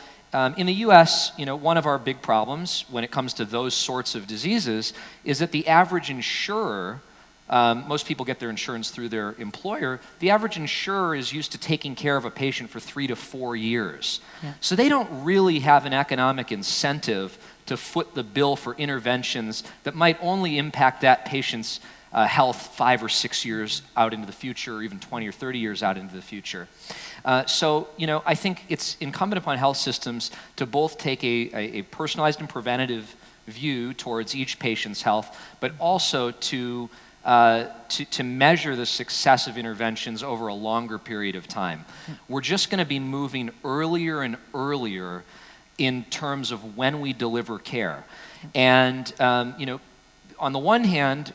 in the US, one of our big problems when it comes to those sorts of diseases is that the average insurer, most people get their insurance through their employer, the average insurer is used to taking care of a patient for 3 to 4 years. Yeah. So they don't really have an economic incentive to foot the bill for interventions that might only impact that patient's health 5 or 6 years out into the future, or even 20 or 30 years out into the future. So, I think it's incumbent upon health systems to both take a personalized and preventative view towards each patient's health, but also to measure the success of interventions over a longer period of time. We're just going to be moving earlier and earlier in terms of when we deliver care. And, on the one hand,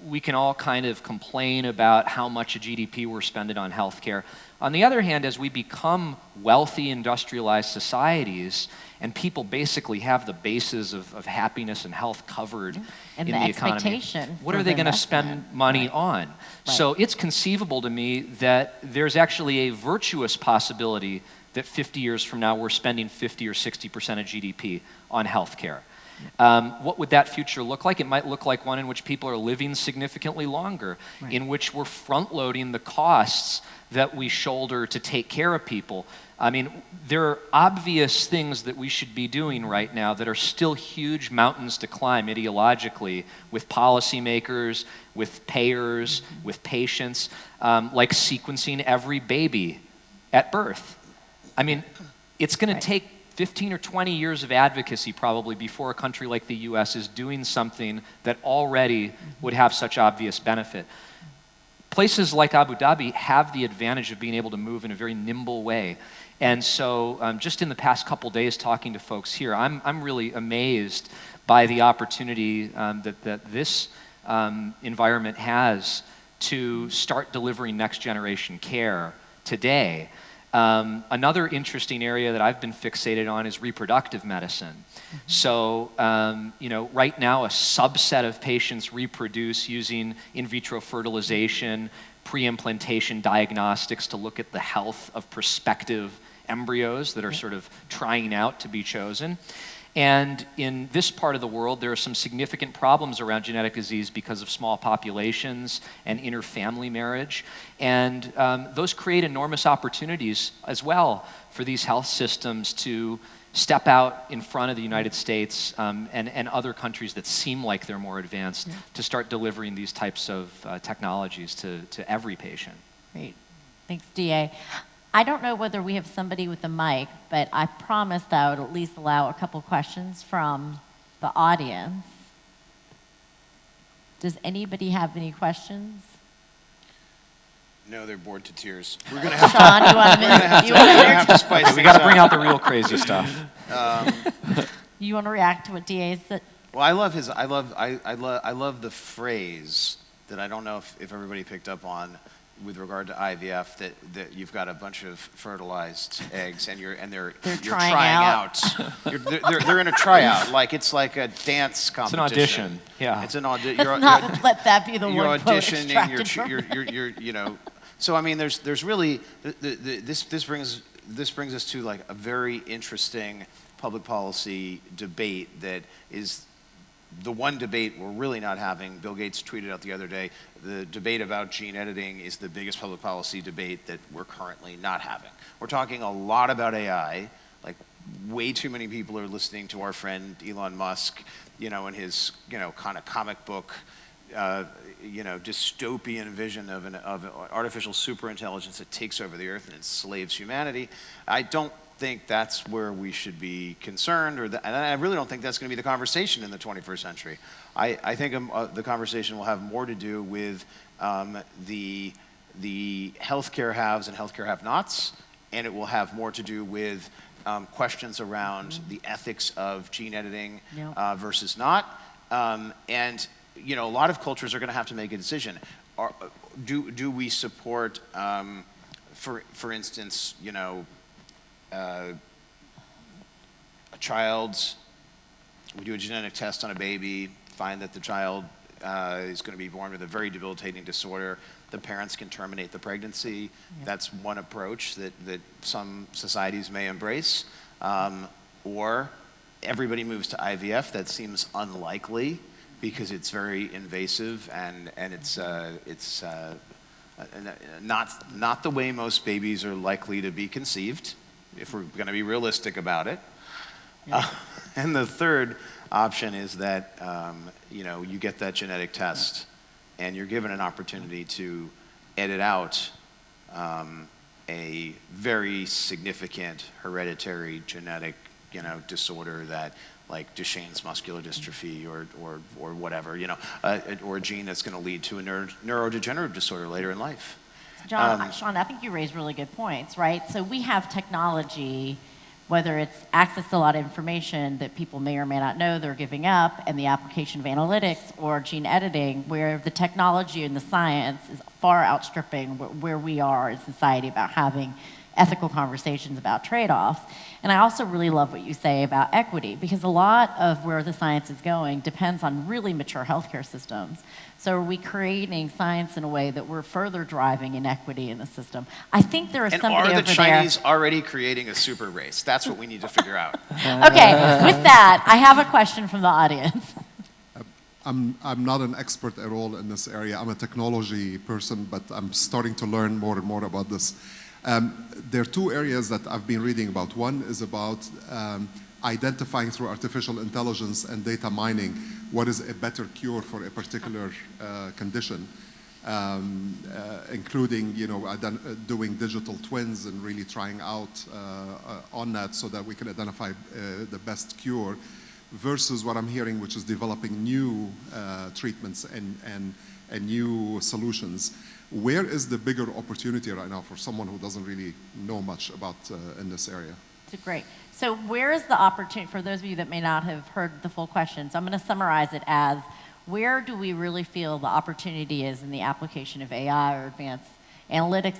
we can all kind of complain about how much of GDP we're spending on healthcare. On the other hand, as we become wealthy, industrialized societies, and people basically have the basis of happiness and health covered And in the the economy, expectation what for are they the going to spend investment. money Right. on? Right. So it's conceivable to me that there's actually a virtuous possibility that 50 years from now we're spending 50 or 60% of GDP on healthcare. What would that future look like? It might look like one in which people are living significantly longer, Right. in which we're front-loading the costs that we shoulder to take care of people. I mean, there are obvious things that we should be doing right now that are still huge mountains to climb ideologically with policymakers, with payers, with patients, like sequencing every baby at birth. I mean, it's going to take 15 or 20 years of advocacy probably before a country like the US is doing something that already would have such obvious benefit. Places like Abu Dhabi have the advantage of being able to move in a very nimble way. And so just in the past couple days talking to folks here, I'm really amazed by the opportunity that this environment has to start delivering next generation care today. Another interesting area that I've been fixated on is reproductive medicine. So, right now a subset of patients reproduce using in vitro fertilization, pre-implantation diagnostics to look at the health of prospective embryos that are sort of trying out to be chosen. And in this part of the world, there are some significant problems around genetic disease because of small populations and interfamily marriage. And those create enormous opportunities as well for these health systems to step out in front of the United States and other countries that seem like they're more advanced to start delivering these types of technologies to every patient. Great. Thanks, DA. I don't know whether we have somebody with a mic, but I promised I would at least allow a couple questions from the audience. Does anybody have any questions? No, they're bored to tears. We're gonna have Sean, you want to spice We things got to up. bring out the real crazy stuff. you want to react to what DA said? Well, I love the phrase that I don't know if everybody picked up on with regard to IVF, that you've got a bunch of fertilized eggs and you're trying trying out. they're in a tryout, like it's like a dance competition. It's an audition. Yeah. It's an audition. Let's not let that be the You're one quote auditioning. extracted from You're So I mean, there's really this brings us to like a very interesting public policy debate that is the one debate we're really not having. Bill Gates tweeted out the other day, the debate about gene editing is the biggest public policy debate that we're currently not having. We're talking a lot about AI, like way too many people are listening to our friend Elon Musk, and his, kind of comic book, dystopian vision of an artificial superintelligence that takes over the earth and enslaves humanity. I don't think that's where we should be concerned, and I really don't think that's going to be the conversation in the 21st century. I think the conversation will have more to do with the the healthcare haves and healthcare have-nots, and it will have more to do with questions around the ethics of gene editing versus not. And a lot of cultures are going to have to make a decision. Do we support, for instance, a child's, we do a genetic test on a baby, find that the child is going to be born with a very debilitating disorder. The parents can terminate the pregnancy. That's one approach that some societies may embrace. Or everybody moves to IVF. That seems unlikely because it's very invasive and it's not the way most babies are likely to be conceived, if we're going to be realistic about it. And the third option is that you get that genetic test and you're given an opportunity to edit out a very significant hereditary genetic disorder that, like Duchenne's muscular dystrophy or whatever, or a gene that's going to lead to a neurodegenerative disorder later in life. John, Sean, I think you raised really good points, right? So we have technology, whether it's access to a lot of information that people may or may not know they're giving up, and the application of analytics or gene editing, where the technology and the science is far outstripping where we are in society about having ethical conversations about trade-offs. And I also really love what you say about equity, because a lot of where the science is going depends on really mature healthcare systems. So are we creating science in a way that we're further driving inequity in the system? I think there is somebody over there. And are the Chinese already creating a super race? That's what we need to figure out. Okay, with that, I have a question from the audience. I'm not an expert at all in this area. I'm a technology person, but I'm starting to learn more and more about this. There are two areas that I've been reading about. One is about identifying through artificial intelligence and data mining what is a better cure for a particular condition, including doing digital twins and really trying out on that so that we can identify the best cure, versus what I'm hearing, which is developing new treatments and new solutions. Where is the bigger opportunity right now for someone who doesn't really know much about in this area? It's great. So where is the opportunity, for those of you that may not have heard the full question, so I'm going to summarize it as, where do we really feel the opportunity is in the application of AI or advanced analytics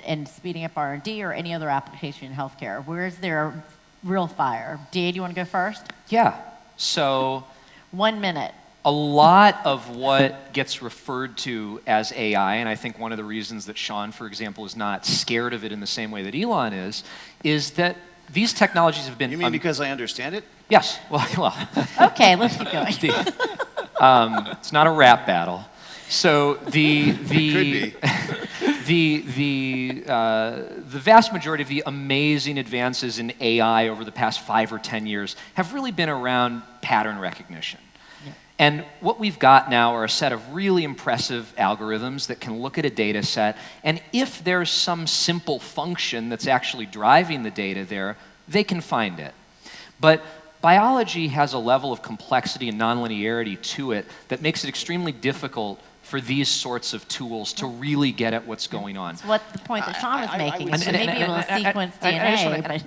and speeding up R&D or any other application in healthcare? Where is there real fire? Da, do you want to go first? Yeah. So 1 minute. A lot of what gets referred to as AI, and I think one of the reasons that Sean, for example, is not scared of it in the same way that Elon is that these technologies have been... You mean because I understand it? Yes. Well okay, let's keep going. It's not a rap battle. So the vast majority of the amazing advances in AI over the past 5 or 10 years have really been around pattern recognition. And what we've got now are a set of really impressive algorithms that can look at a data set, and if there's some simple function that's actually driving the data there, they can find it. But biology has a level of complexity and nonlinearity to it that makes it extremely difficult for these sorts of tools to really get at what's going on. It's what the point that Sean was making, is to maybe able to sequence DNA.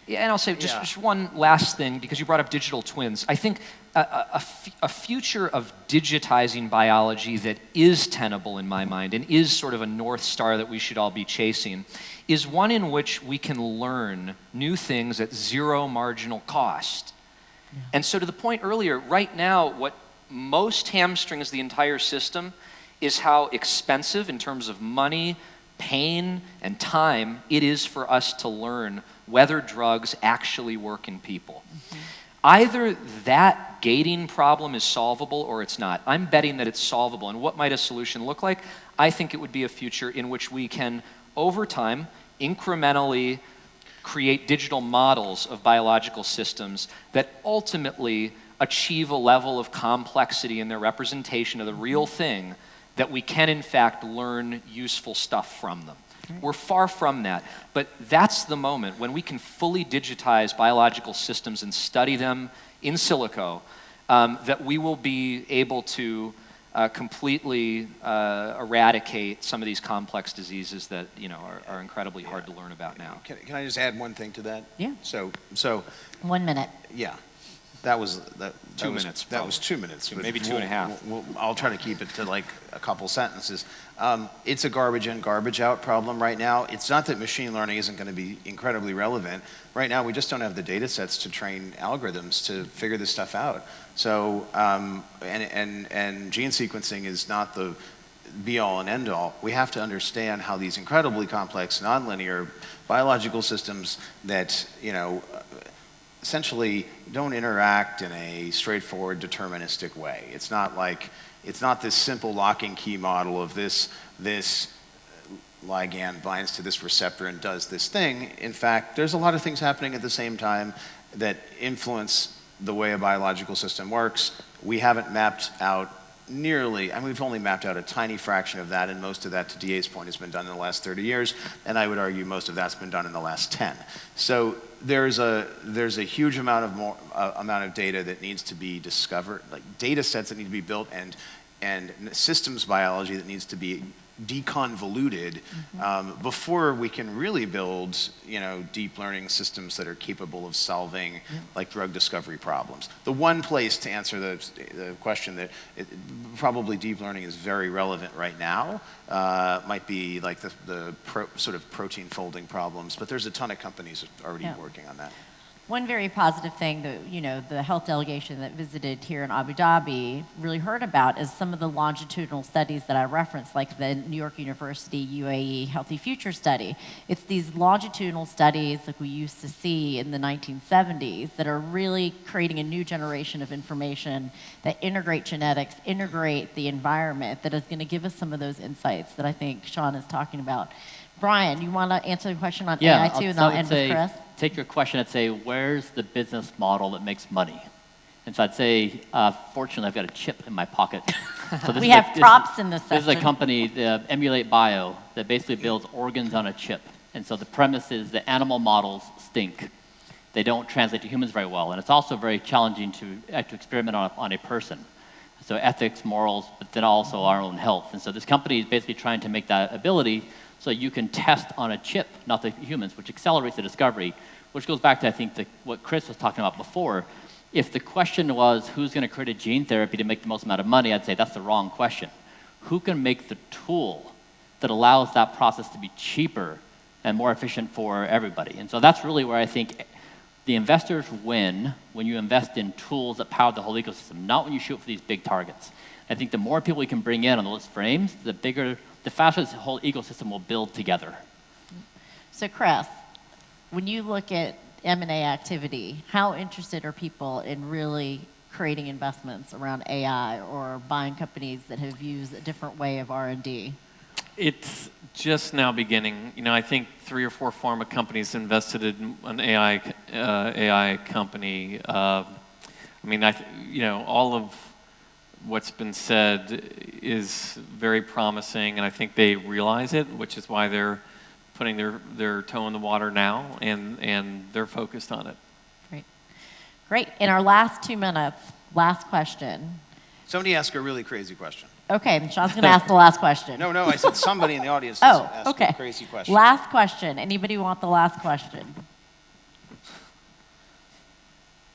Yeah, and I'll say just one last thing, because you brought up digital twins. I think a future of digitizing biology that is tenable in my mind and is sort of a North Star that we should all be chasing is one in which we can learn new things at zero marginal cost. Yeah. And so to the point earlier, right now, what most hamstrings the entire system is how expensive in terms of money, pain, and time it is for us to learn whether drugs actually work in people. Mm-hmm. Either that gating problem is solvable or it's not. I'm betting that it's solvable. And what might a solution look like? I think it would be a future in which we can, over time, incrementally create digital models of biological systems that ultimately achieve a level of complexity in their representation of the real thing that we can, in fact, learn useful stuff from them. We're far from that, but that's the moment when we can fully digitize biological systems and study them in silico, that we will be able to completely eradicate some of these complex diseases that are incredibly hard to learn about now. Can I just add one thing to that? Yeah. So 1 minute. yeah, that was 2 minutes. That was 2 minutes. but Maybe 2.5. I'll try to keep it to like a couple sentences. It's a garbage in, garbage out problem right now. It's not that machine learning isn't going to be incredibly relevant. Right now, we just don't have the data sets to train algorithms to figure this stuff out. So, and gene sequencing is not the be-all and end-all. We have to understand how these incredibly complex, nonlinear biological systems that, essentially don't interact in a straightforward, deterministic way. It's not this simple lock and key model of this ligand binds to this receptor and does this thing. In fact, there's a lot of things happening at the same time that influence the way a biological system works. We haven't mapped out we've only mapped out a tiny fraction of that, and most of that, to DA's point, has been done in the last 30 years, and I would argue most of that's been done in the last 10. So there's a huge amount of data that needs to be discovered, like data sets that need to be built, and systems biology that needs to be deconvoluted before we can really build, deep learning systems that are capable of solving like drug discovery problems. The one place to answer the question that probably deep learning is very relevant right now might be like the sort of protein folding problems, but there's a ton of companies already working on that. One very positive thing that, the health delegation that visited here in Abu Dhabi really heard about is some of the longitudinal studies that I referenced, like the New York University UAE Healthy Future Study. It's these longitudinal studies like we used to see in the 1970s that are really creating a new generation of information that integrate genetics, integrate the environment, that is going to give us some of those insights that I think Sean is talking about. Brian, you want to answer the question on AI too, and I'll end with Chris? Take your question and say, where's the business model that makes money? And so I'd say, fortunately, I've got a chip in my pocket. So we have props in this session. This is a company, Emulate Bio, that basically builds organs on a chip. And so the premise is that animal models stink. They don't translate to humans very well. And it's also very challenging to experiment on a person. So ethics, morals, but then also our own health. And so this company is basically trying to make that ability so you can test on a chip, not the humans, which accelerates the discovery, which goes back to, I think, what Chris was talking about before. If the question was, who's going to create a gene therapy to make the most amount of money, I'd say that's the wrong question. Who can make the tool that allows that process to be cheaper and more efficient for everybody? And so that's really where I think the investors win when you invest in tools that power the whole ecosystem, not when you shoot for these big targets. I think the more people we can bring in on those frames, the faster this whole ecosystem will build together. So Chris, when you look at M&A activity, how interested are people in really creating investments around AI or buying companies that have used a different way of R&D? It's just now beginning. I think 3 or 4 pharma companies invested in an AI company. All of what's been said is very promising, and I think they realize it, which is why they're putting their toe in the water now, and they're focused on it. Great. In our last 2 minutes, last question. Somebody ask a really crazy question. Okay, Sean's going to ask the last question. No, I said somebody in the audience ask a crazy question. Last question. Anybody want the last question?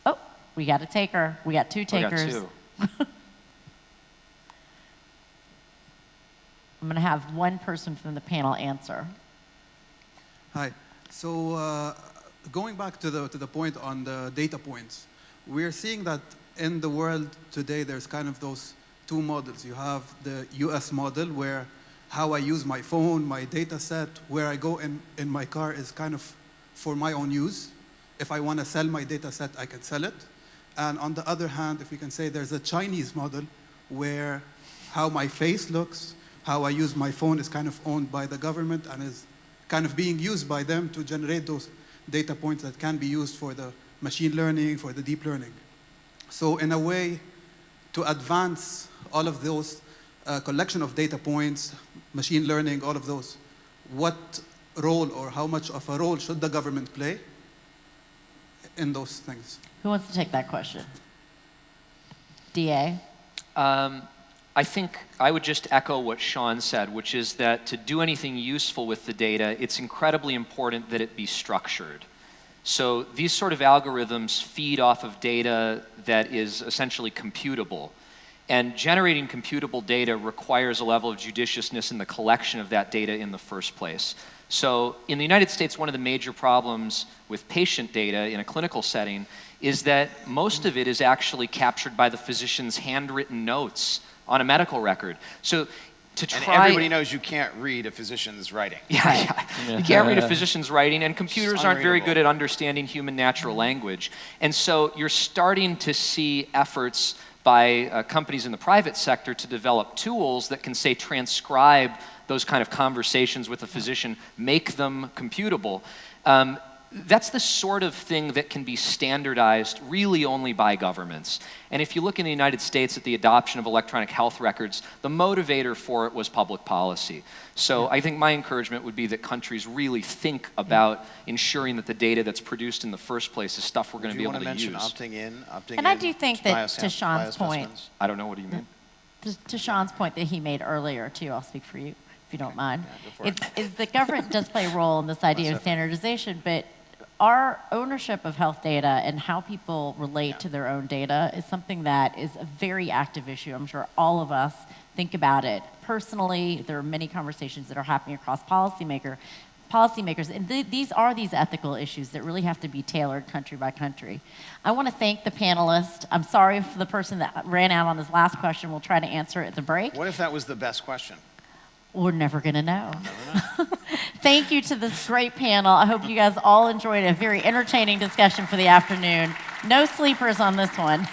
Oh, we got a taker. We got 2 takers. We got 2. I'm going to have one person from the panel answer. Hi. So going back to the point on the data points, we're seeing that in the world today there's kind of those 2 models. You have the US model where how I use my phone, my data set, where I go in my car is kind of for my own use. If I want to sell my data set, I can sell it. And on the other hand, if we can say there's a Chinese model where how my face looks, how I use my phone is kind of owned by the government and is kind of being used by them to generate those data points that can be used for the machine learning, for the deep learning. So in a way, to advance all of those collection of data points, machine learning, all of those, what role or how much of a role should the government play in those things? Who wants to take that question? DA? I think I would just echo what Sean said, which is that to do anything useful with the data, it's incredibly important that it be structured. So these sort of algorithms feed off of data that is essentially computable. And generating computable data requires a level of judiciousness in the collection of that data in the first place. So in the United States, one of the major problems with patient data in a clinical setting is that most of it is actually captured by the physician's handwritten notes on a medical record. So to try... And everybody knows you can't read a physician's writing. Yeah. You can't read a physician's writing, and computers aren't very good at understanding human natural language. And so you're starting to see efforts by companies in the private sector to develop tools that can, say, transcribe those kind of conversations with a physician, make them computable. That's the sort of thing that can be standardized really only by governments. And if you look in the United States at the adoption of electronic health records, the motivator for it was public policy. So I think my encouragement would be that countries really think about ensuring that the data that's produced in the first place is stuff we're going to be able to use. Do you want to mention opting in? And I do think that, to Sean's point, I don't know, what do you mean? to Sean's point that he made earlier too, I'll speak for you if you don't mind, is the government does play a role in this idea of standardization, but our ownership of health data and how people relate to their own data is something that is a very active issue. I'm sure all of us think about it. Personally, there are many conversations that are happening across policymakers, and these are these ethical issues that really have to be tailored country by country. I want to thank the panelists. I'm sorry for the person that ran out on this last question. We'll try to answer it at the break. What if that was the best question? We're never going to know. Thank you to this great panel. I hope you guys all enjoyed a very entertaining discussion for the afternoon. No sleepers on this one.